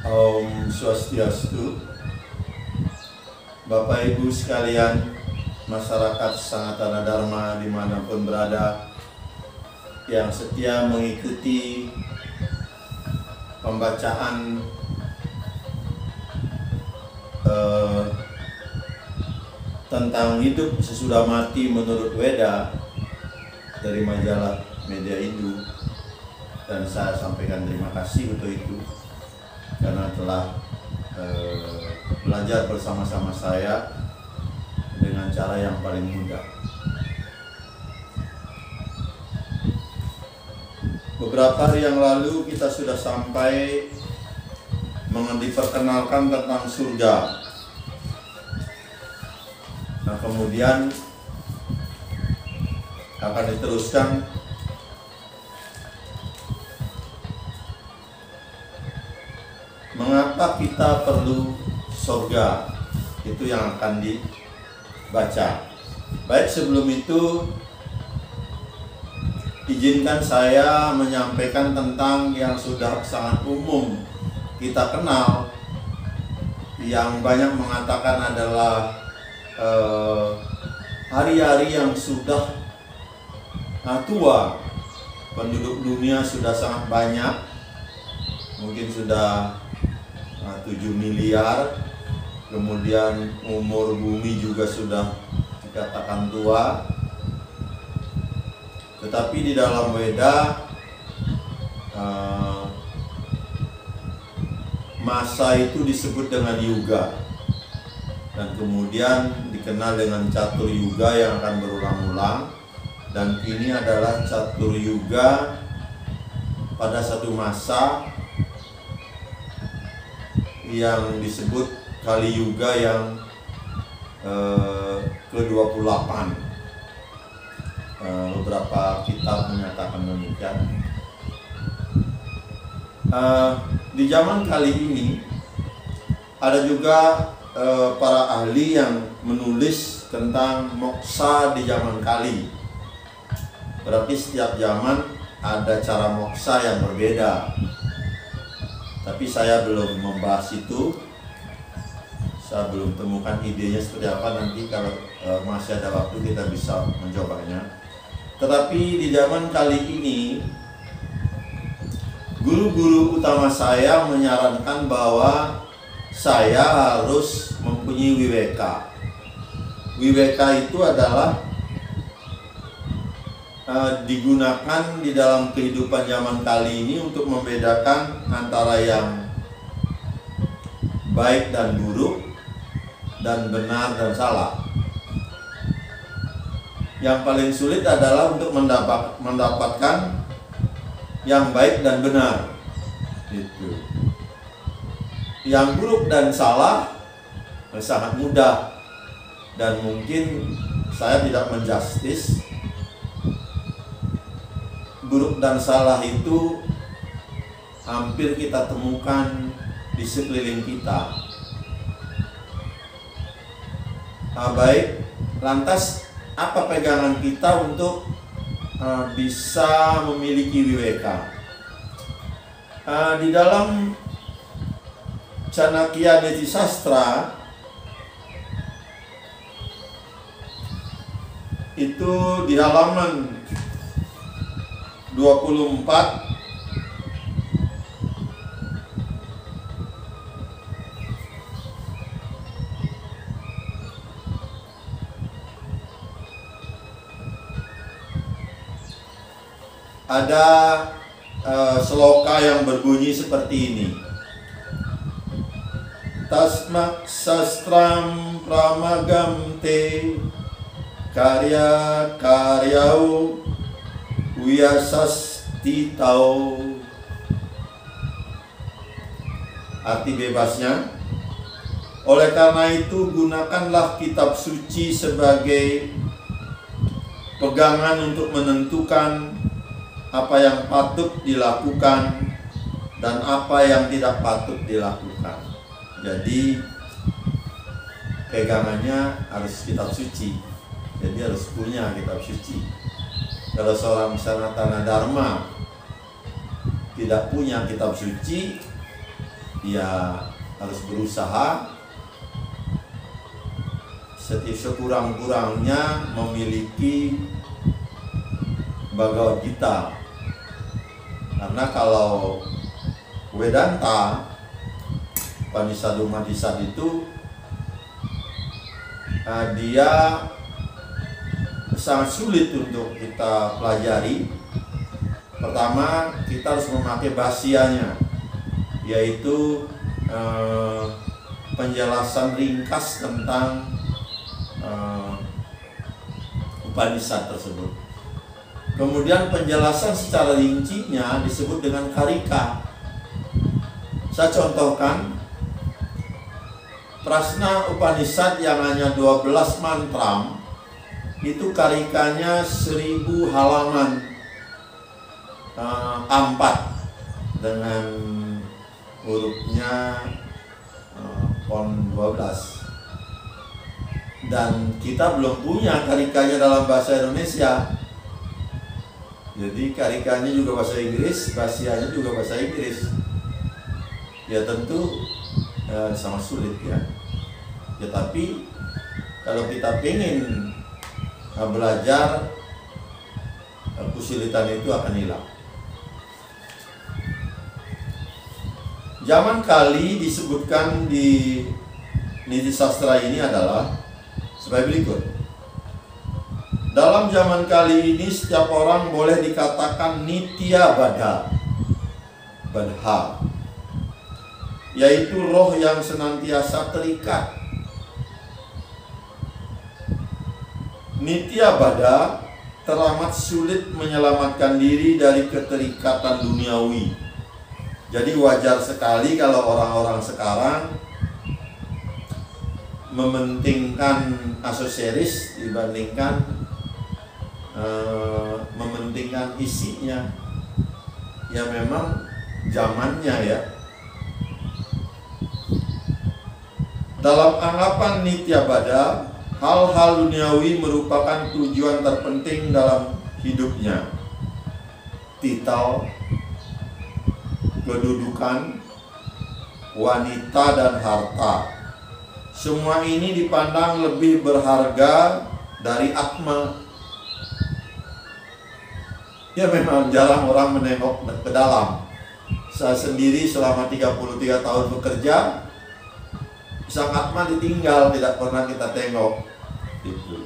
Om Swastiastu. Bapak Ibu sekalian, masyarakat Sangatana Dharma dimanapun berada, yang setia mengikuti pembacaan tentang hidup sesudah mati menurut Weda dari majalah Media Hindu, dan saya sampaikan terima kasih untuk itu karena telah belajar bersama-sama saya dengan cara yang paling mudah. Beberapa hari yang lalu kita sudah sampai diperkenalkan tentang surga. Nah, kemudian akan diteruskan mengapa kita perlu surga, itu yang akan dibaca. Baik, sebelum itu izinkan saya menyampaikan tentang yang sudah sangat umum kita kenal, yang banyak mengatakan adalah hari-hari yang sudah tua. Penduduk dunia sudah sangat banyak, mungkin sudah 7 miliar, kemudian umur bumi juga sudah dikatakan tua. Tetapi di dalam Weda masa itu disebut dengan yuga, dan kemudian dikenal dengan catur yuga yang akan berulang-ulang. Dan ini adalah catur yuga pada satu masa yang disebut Kali Yuga yang ke-28. Beberapa kitab menyatakan demikian. Di zaman kali ini ada juga para ahli yang menulis tentang moksa di zaman kali. Berarti setiap zaman ada cara moksa yang berbeda. Tapi saya belum membahas itu. Saya belum temukan idenya seperti apa. Nanti kalau masih ada waktu kita bisa mencobanya. Tetapi di zaman kali ini, guru-guru utama saya menyarankan bahwa saya harus mempunyai wiweka. Wiweka itu adalah digunakan di dalam kehidupan zaman kali ini untuk membedakan antara yang baik dan buruk, dan benar dan salah. Yang paling sulit adalah untuk mendapatkan yang baik dan benar. Gitu. Yang buruk dan salah sangat mudah, dan mungkin saya tidak menjustis. Buruk dan salah itu hampir kita temukan di sekeliling kita. Baik, lantas apa pegangan kita untuk bisa memiliki wiweka? Di dalam Chanakya Niti Sastra itu di halaman 24 ada sloka yang berbunyi seperti ini. Tasmak sastram pramagam te karya karyau Wiyasasti tau. Arti bebasnya, oleh karena itu gunakanlah kitab suci sebagai pegangan untuk menentukan apa yang patut dilakukan dan apa yang tidak patut dilakukan. Jadi pegangannya harus kitab suci. Jadi harus punya kitab suci. Kalau seorang Sanatana Dharma tidak punya kitab suci, dia harus berusaha sekurang-kurangnya memiliki Bhagavad Gita. Karena kalau Vedanta, Upanishad itu dia sangat sulit untuk kita pelajari. Pertama, kita harus memakai bhasyanya, yaitu penjelasan ringkas tentang Upanishad tersebut. Kemudian penjelasan secara rincinya disebut dengan karika. Saya contohkan Prasna Upanishad yang hanya 12 mantra, itu karikanya 1000 halaman A4 dengan hurufnya font 12. Dan kita belum punya karikanya dalam bahasa Indonesia. Jadi karikanya juga bahasa Inggris, bhasyanya juga bahasa Inggris. Ya tentu sangat sulit ya. Ya tapi kalau kita ingin belajar, kesulitan itu akan hilang. Zaman Kali disebutkan di Niti Sastra ini adalah sebagai berikut. Dalam zaman Kali ini setiap orang boleh dikatakan nitya badha, yaitu roh yang senantiasa terikat. Nitya badha teramat sulit menyelamatkan diri dari keterikatan duniawi. Jadi wajar sekali kalau orang-orang sekarang mementingkan aksesoris dibandingkan mementingkan isinya. Ya memang zamannya ya. Dalam anggapan nitya badha, hal-hal duniawi merupakan tujuan terpenting dalam hidupnya. Titel, kedudukan, wanita dan harta, semua ini dipandang lebih berharga dari Atma. Ya memang jarang orang menengok ke dalam. Saya sendiri selama 33 tahun bekerja, sang Atma ditinggal, tidak pernah kita tengok. Gitu.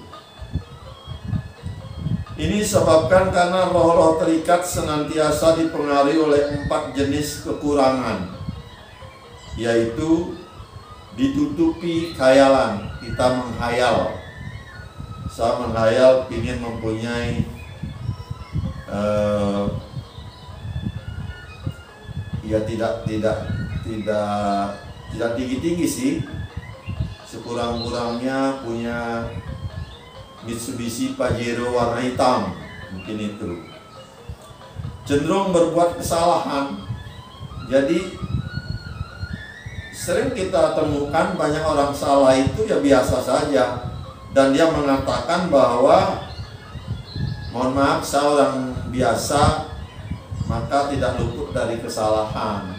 Ini disebabkan karena roh-roh terikat senantiasa dipengaruhi oleh 4 jenis kekurangan, yaitu ditutupi khayalan. Kita menghayal. Saya menghayal ingin mempunyai ya tidak tinggi-tinggi sih, sekurang-kurangnya punya Mitsubishi Pajero warna hitam, mungkin itu. Cenderung berbuat kesalahan. Jadi sering kita temukan banyak orang salah itu ya biasa saja, dan dia mengatakan bahwa mohon maaf saya orang biasa, maka tidak luput dari kesalahan.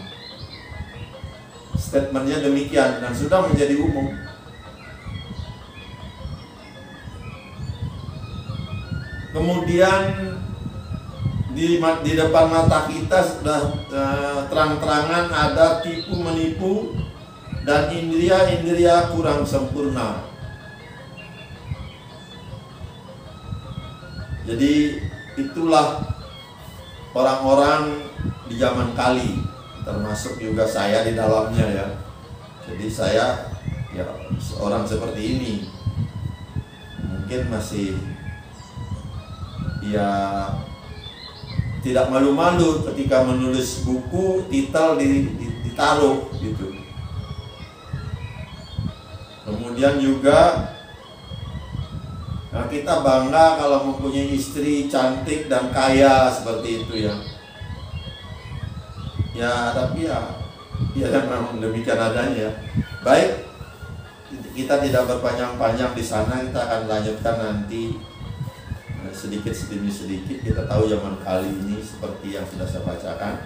Statementnya demikian dan sudah menjadi umum. Kemudian di depan mata kita sudah terang-terangan ada tipu menipu dan indria-indria kurang sempurna. Jadi itulah orang-orang di zaman Kali, termasuk juga saya di dalamnya ya. Jadi saya ya seorang seperti ini, mungkin masih ya tidak malu-malu ketika menulis buku titel ditaruh gitu. Kemudian juga kita bangga kalau mempunyai istri cantik dan kaya seperti itu ya. Ya tapi ya memang demikian adanya. Baik, kita tidak berpanjang-panjang di sana, kita akan lanjutkan nanti sedikit demi sedikit. Kita tahu zaman Kali ini seperti yang sudah saya bacakan.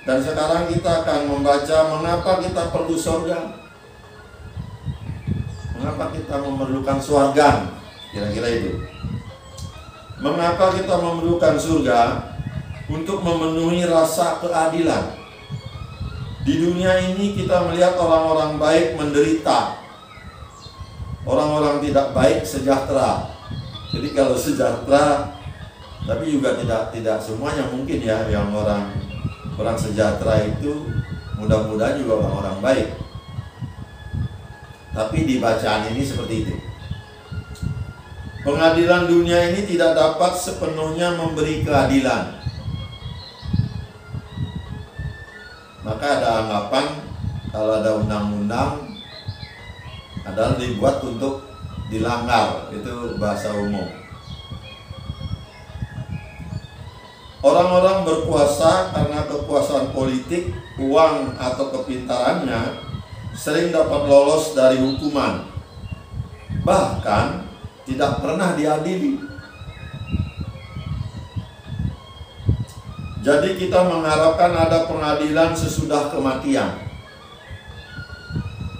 Dan sekarang kita akan membaca mengapa kita perlu surga. Mengapa kita memerlukan surga? Kira-kira itu. Mengapa kita memerlukan surga? Untuk memenuhi rasa keadilan. Di dunia ini kita melihat orang-orang baik menderita. Orang-orang tidak baik sejahtera. Jadi kalau sejahtera, tapi juga tidak semuanya mungkin ya, yang orang sejahtera itu mudah-mudahan juga orang-orang baik. Tapi di bacaan ini seperti itu. Pengadilan dunia ini tidak dapat sepenuhnya memberi keadilan. Maka ada anggapan kalau ada undang-undang adalah dibuat untuk dilanggar, itu bahasa umum. Orang-orang berkuasa karena kekuasaan politik, uang, atau kepintarannya sering dapat lolos dari hukuman, bahkan tidak pernah diadili. Jadi kita mengharapkan ada pengadilan sesudah kematian,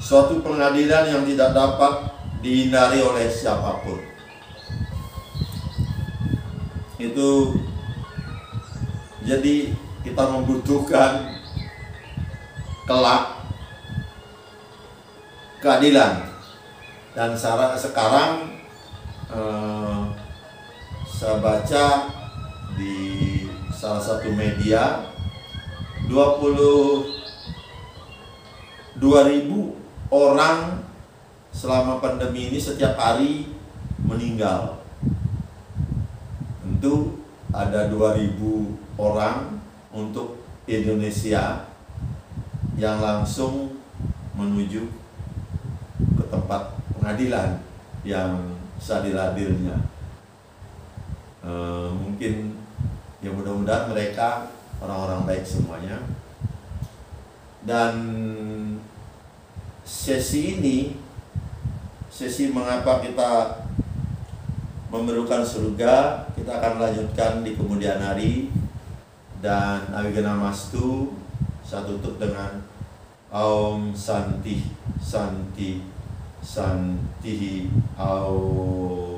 suatu pengadilan yang tidak dapat dihindari oleh siapapun. Itu jadi kita membutuhkan kelak keadilan. Dan sekarang saya baca di salah satu media 22.000 orang selama pandemi ini setiap hari meninggal. Tentu ada 2.000 orang untuk Indonesia yang langsung menuju ke tempat pengadilan yang seadil-adilnya. Mungkin ya mudah-mudahan mereka orang-orang baik semuanya. Dan sesi ini, sesi mengapa kita memerlukan surga, kita akan lanjutkan di kemudian hari. Dan Awigana Mastu saya tutup dengan Aum Santi Santi Santi Aum.